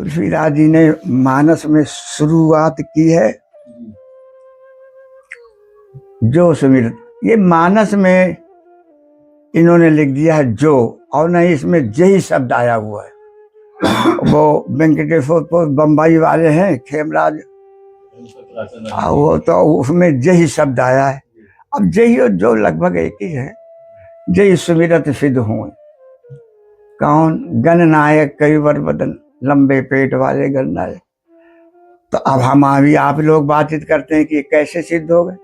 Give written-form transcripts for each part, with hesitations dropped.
तुलसीदास जी ने मानस में शुरुआत की है जो सुमिरत। ये मानस में इन्होंने लिख दिया है जो, और नहीं इसमें जय शब्द आया हुआ है। वो वेंकटेश्वर बम्बई वाले हैं खेमराज, वो तो उसमें जय शब्द आया है। अब जय और जो लगभग एक ही है। जय सुमिरत सिद्ध हुए, कौन? गणनायक कई वर बदन, लंबे पेट वाले गणनायक। तो अब हम अभी आप लोग बातचीत करते हैं कि कैसे सिद्ध हो गए,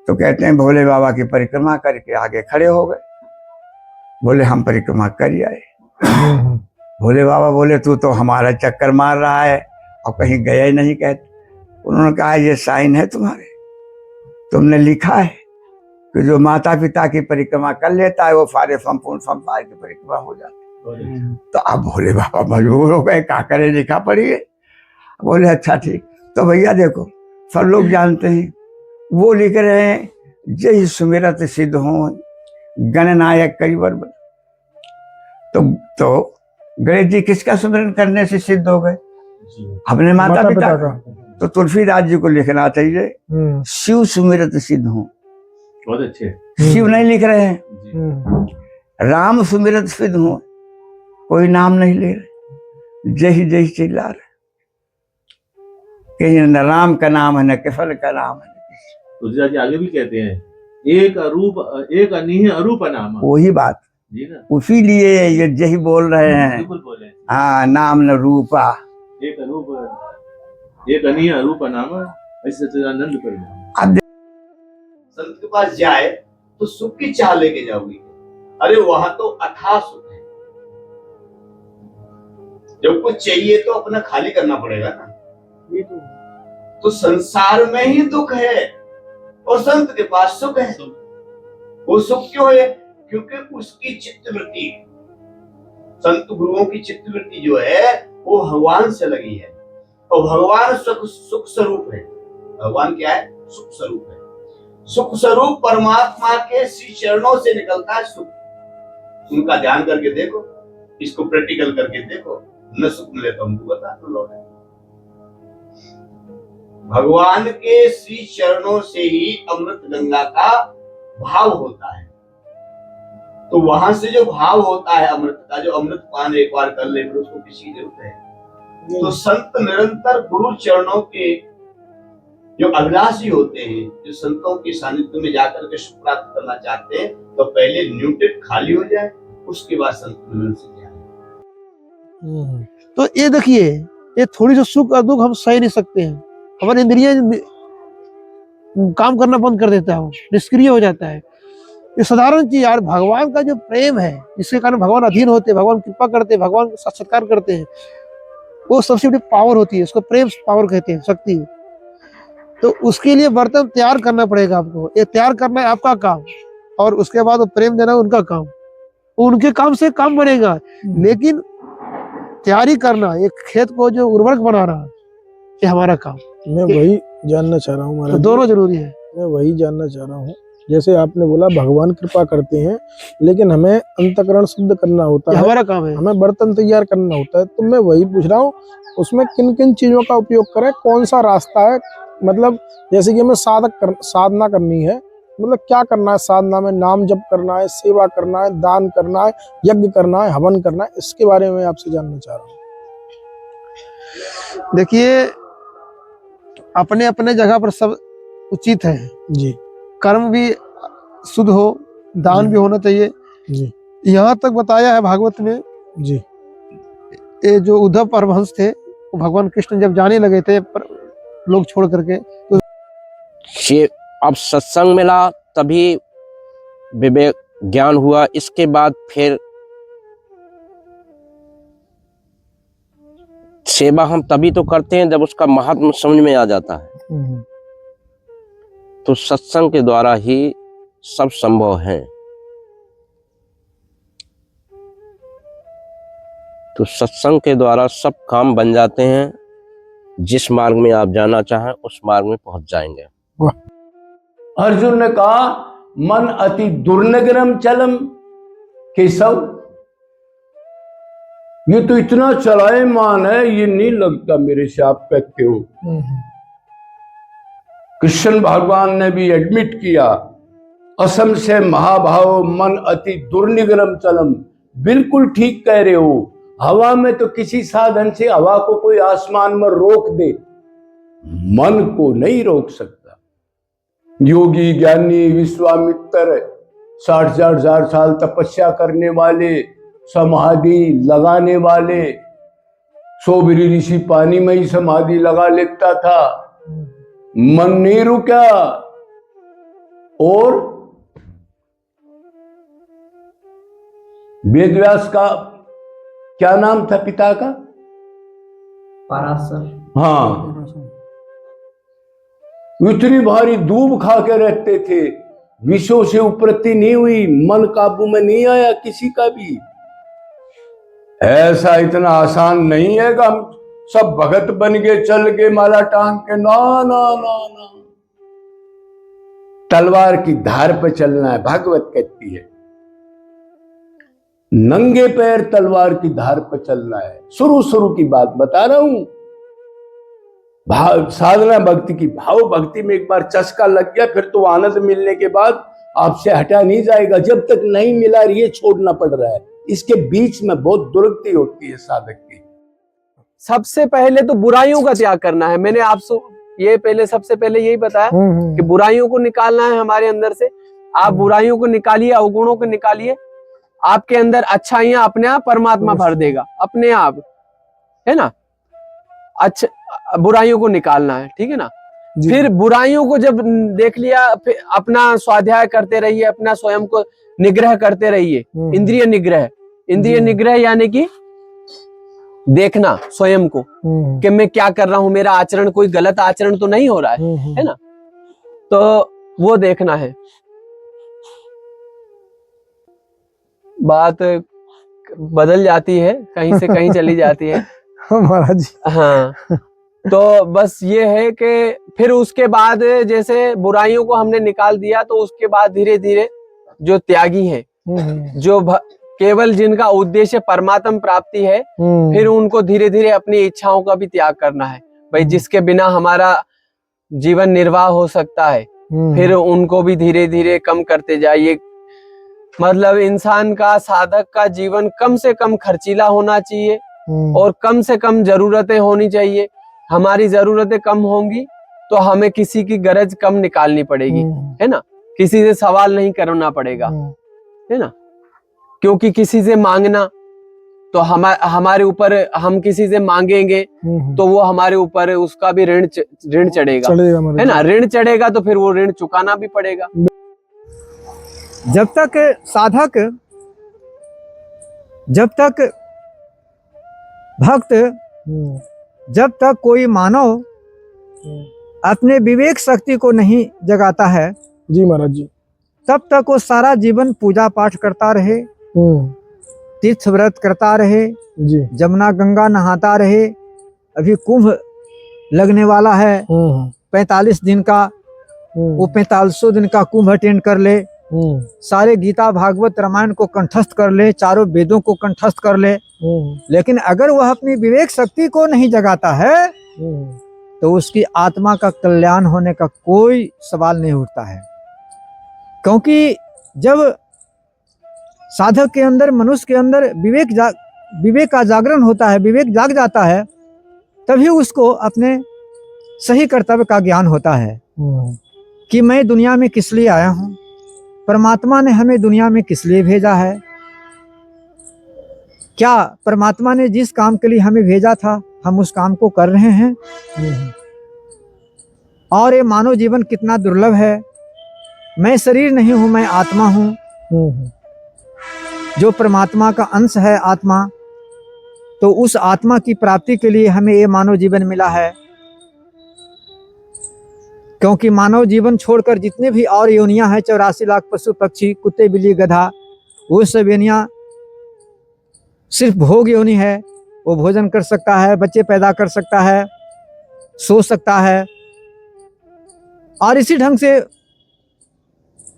तो कहते हैं भोले बाबा की परिक्रमा करके आगे खड़े हो गए। बोले हम परिक्रमा कर आए। भोले बाबा बोले तू तो हमारा चक्कर मार रहा है और कहीं गया ही नहीं। कहते उन्होंने कहा ये साइन है तुम्हारे, तुमने लिखा है कि जो माता पिता की परिक्रमा कर लेता है वो फारे संपूर्ण संसार की परिक्रमा हो जाती है। तो अब भोले बाबा मजबूर हो गए, क्या करे, लिखा पढ़िए। बोले अच्छा ठीक। तो भैया देखो सब लोग जानते हैं, वो लिख रहे हैं जय सुमिरत सिद्ध हो गणनायक कई वर। तो गणेश जी किसका सुमिरन करने से सिद्ध हो गए? अपने माता पिता का। तो तुलसीदास जी को लिखना चाहिए शिव सुमिरत सिद्ध हो। बहुत अच्छे। शिव नहीं लिख रहे हैं, राम सुमिरत सिद्ध हो, कोई नाम नहीं ले रहे, जय जय चिल्ला रहे। कहीं न राम का नाम है न केवल का नाम है। तुलसीदास जी आगे भी कहते हैं एक अरूप एक अनीह अरूप नाम। वही बात जी ना, उसी लिए ये जय बोल रहे हैं। बिल्कुल बोले। हाँ, नाम न रूपा एक अरूप एक अनीह अरूप नाम ऐसे सच्चिदानंद परिणाम। अब संत के पास जाए तो सुख की चाह लेके जाओगी, अरे वहां तो अथाह सुख है। जब कुछ चाहिए तो अपना खाली करना पड़ेगा ना। तो संसार में ही दुख है और संत के पास सुख है। वो सुख क्यों है? क्योंकि उसकी चित्तवृत्ति, संत गुरुओं की चित्तवृत्ति जो है वो भगवान से लगी है। और भगवान सुख स्वरूप है। भगवान क्या है? सुख स्वरूप है। सुख स्वरूप परमात्मा के श्री चरणों से निकलता है सुख। उनका ध्यान करके देखो, इसको प्रैक्टिकल करके देखो, न सुख मिले तो हमको बता दो लौटे। भगवान के श्री चरणों से ही अमृत गंगा का भाव होता है। तो वहां से जो भाव होता है अमृत का, जो अमृत पान एक बार कर ले फिर उसको किसी जरूरत है। तो संत निरंतर गुरु चरणों के जो अभिलाषी होते हैं, जो संतों के सानिध्य में जाकर के सुख प्राप्त करना चाहते हैं, तो पहले न्यूट्रल खाली हो जाए, उसके बाद संत मिलन से जाए। तो ये देखिए, ये थोड़ी सी सुख और दुख हम सह नहीं सकते हैं। हमारे इंद्रिय काम करना बंद कर देता है, निष्क्रिय हो जाता है। ये साधारण चीज यार, भगवान का जो प्रेम है जिसके कारण भगवान अधीन होते हैं, भगवान कृपा करते हैं, भगवान साक्षात्कार करते हैं, वो सबसे बड़ी पावर होती है। उसको प्रेम पावर कहते हैं, शक्ति। तो उसके लिए बर्तन तैयार करना पड़ेगा आपको। ये तैयार करना है आपका काम, और उसके बाद वो प्रेम देना उनका काम। उनके काम से काम बनेगा, लेकिन तैयारी करना, एक खेत को जो उर्वरक बनाना, ये हमारा काम। मैं वही जानना चाह रहा हूँ महाराज, तो दोनों जरूरी है। मैं वही जानना चाह रहा हूँ। जैसे आपने बोला भगवान कृपा करते हैं, लेकिन हमें अंतःकरण शुद्ध करना होता है, हमारा काम है। हमें बर्तन तैयार करना होता है। तो मैं वही पूछ रहा हूँ, उसमें किन किन चीजों का उपयोग करें, कौन सा रास्ता है? मतलब जैसे कि हमें साधना करनी है, मतलब क्या करना है साधना में? नाम जप करना है, सेवा करना है, दान करना है, यज्ञ करना है, हवन करना है, इसके बारे में आपसे जानना चाह रहा हूँ। देखिए, अपने अपने जगह पर सब उचित है जी। कर्म भी शुद्ध हो, दान भी होना चाहिए जी। यहाँ तक बताया है भागवत में। जी। ये जो उद्धव परमहंस थे, वो भगवान कृष्ण जब जाने लगे थे लोग छोड़ करके, तो ये अब सत्संग मिला तभी विवेक ज्ञान हुआ। इसके बाद फिर सेवा हम तभी तो करते हैं जब उसका महात्म समझ में आ जाता है। तो सत्संग के द्वारा ही सब संभव है। तो सत्संग के द्वारा सब काम बन जाते हैं। जिस मार्ग में आप जाना चाहें उस मार्ग में पहुंच जाएंगे। अर्जुन ने कहा मन अति दुर्नगरम चलम केशव, ये तो इतना चलायमान है, ये नहीं लगता मेरे से आप कहते हो। कृष्ण भगवान ने भी एडमिट किया, असम से महाभाव मन अति दुर्निगरम चलम। बिल्कुल ठीक कह रहे हो। हवा में तो किसी साधन से हवा को कोई आसमान में रोक दे, मन को नहीं रोक सकता। योगी ज्ञानी विश्वामित्र 60,000 साल तपस्या करने वाले, समाधि लगाने वाले, सोबरी ऋषि पानी में ही समाधि लगा लेता था, मन नहीं रुका। और वेदव्यास का क्या नाम था पिता का? पराशर। हाँ, इतनी भारी दूब खा के रहते थे, विषयों से उपरति नहीं हुई, मन काबू में नहीं आया किसी का भी। ऐसा इतना आसान नहीं है कि हम सब भगत बन के चल के माला टांग के, ना ना ना ना, तलवार की धार पे चलना है, भागवत कहती है। नंगे पैर तलवार की धार पे चलना है। शुरू की बात बता रहा हूं। भाव साधना भक्ति की, भाव भक्ति में एक बार चस्का लग गया, फिर तो आनंद मिलने के बाद आपसे हटा नहीं जाएगा। जब तक नहीं मिला ये छोड़ना पड़ रहा है। इसके बीच में बहुत दुर्गति होती है साधक की। सबसे पहले तो बुराइयों का त्याग करना है। मैंने आपसे ये पहले सबसे पहले यही बताया कि बुराइयों को निकालना है हमारे अंदर से। आप बुराइयों को निकालिए, अवगुणों को निकालिए, आपके अंदर अच्छाइयां अपने आप परमात्मा भर देगा, अपने आप, है ना। अच्छा, बुराइयों को निकालना है, ठीक है ना। फिर बुराइयों को जब देख लिया, फिर अपना स्वाध्याय करते रहिए, अपना स्वयं को निग्रह करते रहिए। इंद्रिय निग्रह, इंद्रिय निग्रह यानी कि देखना स्वयं को कि मैं क्या कर रहा हूं, मेरा आचरण कोई गलत आचरण तो नहीं हो रहा है ना। तो वो देखना है। बात बदल जाती है, कहीं से कहीं चली जाती है महाराज जी। हाँ, तो बस ये है कि फिर उसके बाद जैसे बुराइयों को हमने निकाल दिया, तो उसके बाद धीरे धीरे जो त्यागी है, जो केवल जिनका उद्देश्य परमात्म प्राप्ति है, फिर उनको धीरे धीरे अपनी इच्छाओं का भी त्याग करना है। भाई जिसके बिना हमारा जीवन निर्वाह हो सकता है, फिर उनको भी धीरे धीरे कम करते जाइए। मतलब इंसान का, साधक का जीवन कम से कम खर्चीला होना चाहिए और कम से कम जरूरतें होनी चाहिए। हमारी जरूरतें कम होंगी तो हमें किसी की गरज कम निकालनी पड़ेगी, है ना। किसी से सवाल नहीं करना पड़ेगा, है ना। क्योंकि किसी से मांगना तो हमारे ऊपर, हम किसी से मांगेंगे तो वो हमारे ऊपर उसका भी ऋण चढ़ेगा, है ना। ऋण चढ़ेगा तो फिर वो ऋण चुकाना भी पड़ेगा। जब तक साधक, जब तक भक्त, जब तक कोई मानव अपने विवेक शक्ति को नहीं जगाता है, जी महाराज जी, तब तक वो सारा जीवन पूजा पाठ करता रहे, तीर्थ व्रत करता रहे, जी, जमुना गंगा नहाता रहे। अभी कुंभ लगने वाला है 45 दिन का, वो 4500 दिन का कुंभ अटेंड कर ले, सारे गीता भागवत रामायण को कंठस्थ कर ले, चारों वेदों को कंठस्थ कर ले। लेकिन अगर वह अपनी विवेक शक्ति को नहीं जगाता है तो उसकी आत्मा का कल्याण होने का कोई सवाल नहीं उठता है। क्योंकि जब साधक के अंदर, मनुष्य के अंदर विवेक का जागरण होता है, विवेक जाग जाता है, तभी उसको अपने सही कर्तव्य का ज्ञान होता है कि मैं दुनिया में किस लिए आया हूँ, परमात्मा ने हमें दुनिया में किस लिए भेजा है, क्या परमात्मा ने जिस काम के लिए हमें भेजा था हम उस काम को कर रहे हैं, और ये मानव जीवन कितना दुर्लभ है। मैं शरीर नहीं हूं, मैं आत्मा हूं, जो परमात्मा का अंश है आत्मा। तो उस आत्मा की प्राप्ति के लिए हमें ये मानव जीवन मिला है। क्योंकि मानव जीवन छोड़कर जितने भी और योनियां हैं, 84 लाख पशु पक्षी, कुत्ते बिल्ली गधा, वो सब योनियां सिर्फ भोग योनि है। वो भोजन कर सकता है, बच्चे पैदा कर सकता है, सो सकता है, और इसी ढंग से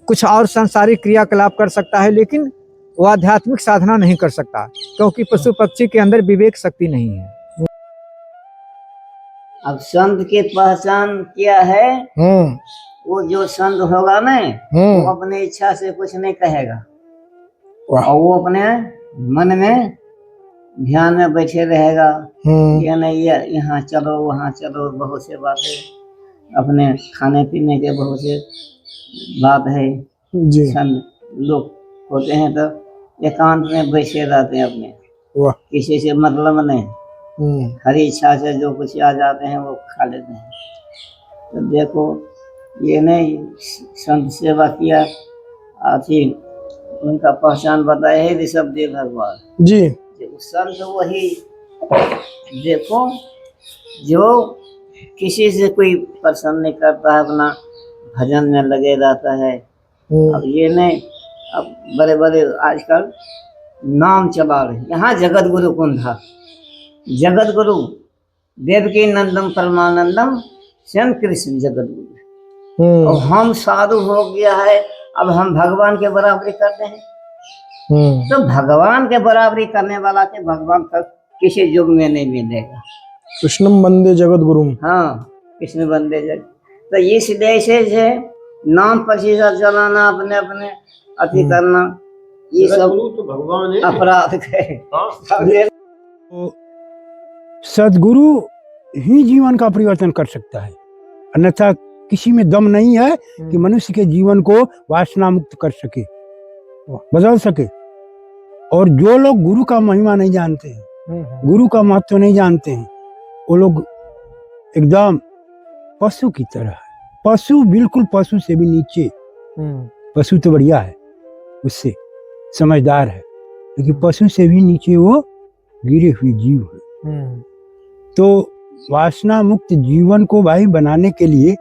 कुछ और सांसारिक क्रियाकलाप कर सकता है। लेकिन वो आध्यात्मिक साधना नहीं कर सकता, क्योंकि पशु पक्षी के अंदर विवेक शक्ति नहीं है। अब संत की पहचान क्या है? वो जो संत होगा ना, वो अपने इच्छा से कुछ नहीं कहेगा, और वो अपने मन में ध्यान में बैठे रहेगा। ये नहीं यहाँ चलो वहाँ चलो, बहुत से बातें, अपने खाने पीने के बहुत से बात है। संत लोग होते हैं तो एकांत में बैठे रहते हैं, अपने किसी से मतलब नहीं, हरी इच्छा से जो कुछ आ जाते हैं वो खा लेते हैं। तो देखो ये नहीं, संत सेवा किया, आखिर उनका पहचान बताया है ऋषभदेव भगवान जी। संत वही, देखो जो किसी से कोई प्रसन्न नहीं करता है, अपना भजन में लगे रहता है। अब ये नहीं, अब बड़े बड़े आजकल नाम चला रहे। यहाँ जगत गुरु कौन था? जगत गुरु देवकी नंदम परमानंदम स्वयं कृष्ण जगत गुरु। और हम साधु हो गया है, अब हम भगवान के बराबरी करते हैं। तो भगवान के बराबरी करने वाला के भगवान तक किसी युग में नहीं मिलेगा। कृष्णम वंदे जगत गुरु। हाँ, कृष्ण वंदे जगत। तो इसलिए से नाम प्रतिशत चलाना, अपने अपने अति करना, ये सब तो भगवान है, अपराध है। सदगुरु ही जीवन का परिवर्तन कर सकता है, अन्यथा किसी में दम नहीं है कि मनुष्य के जीवन को वासना मुक्त कर सके, बदल सके। और जो लोग गुरु का महिमा नहीं जानते हैं, गुरु का महत्व नहीं जानते हैं, वो लोग एकदम पशु की तरह है। पशु बिल्कुल पशु से भी नीचे। पशु तो बढ़िया है, उससे समझदार है, लेकिन पशु से भी नीचे वो गिरे हुए जीव है। तो वासना मुक्त जीवन को भाई बनाने के लिए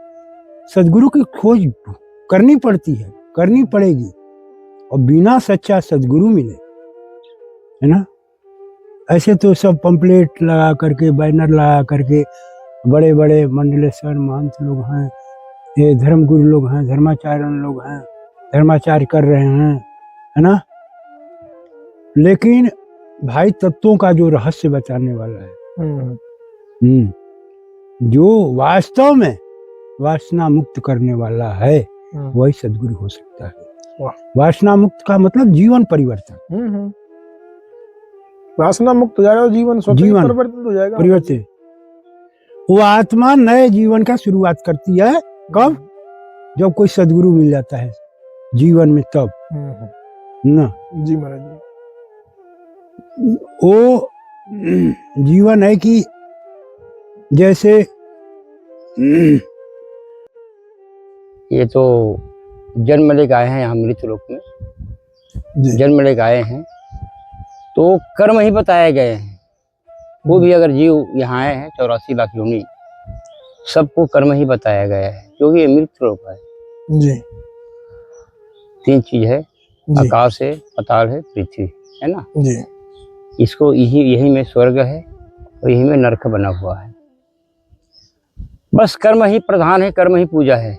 सदगुरु की खोज करनी पड़ती है, करनी पड़ेगी। और बिना सच्चा सदगुरु मिले, है ना, ऐसे तो सब पंपलेट लगा करके, बैनर लगा करके, बड़े बड़े मंडलेश्वर महंत लोग हैं, ये धर्मगुरु लोग हैं, धर्माचार्य लोग हैं, धर्माचार्य कर रहे हैं, है ना। लेकिन भाई तत्वों का जो रहस्य बताने वाला है, जो वास्तव में वासना मुक्त करने वाला है, वही सदगुरु हो सकता है। वासना मुक्त का मतलब जीवन परिवर्तन। वासना मुक्त हो जाएगा, जीवन परिवर्तन हो जाएगा। परिवर्तन, वो आत्मा नए जीवन का शुरुआत करती है। कब? जब कोई सदगुरु मिल जाता है जीवन में, तब ना जी महाराज जी। वो जीवन है कि जैसे ये तो जन्म लेकर आए हैं यहाँ मृतलोक में, जन्म लेकर आए हैं तो कर्म ही बताए गए हैं। वो भी अगर जीव यहाँ आए हैं 84 लाख योनि, सबको कर्म ही बताया गया है, क्योंकि ये मृतलोक है जी। 3 चीज है, आकाश है, पाताल है, पृथ्वी है ना जी। इसको यही में स्वर्ग है और यही में नरक बना हुआ है। बस कर्म ही प्रधान है, कर्म ही पूजा है।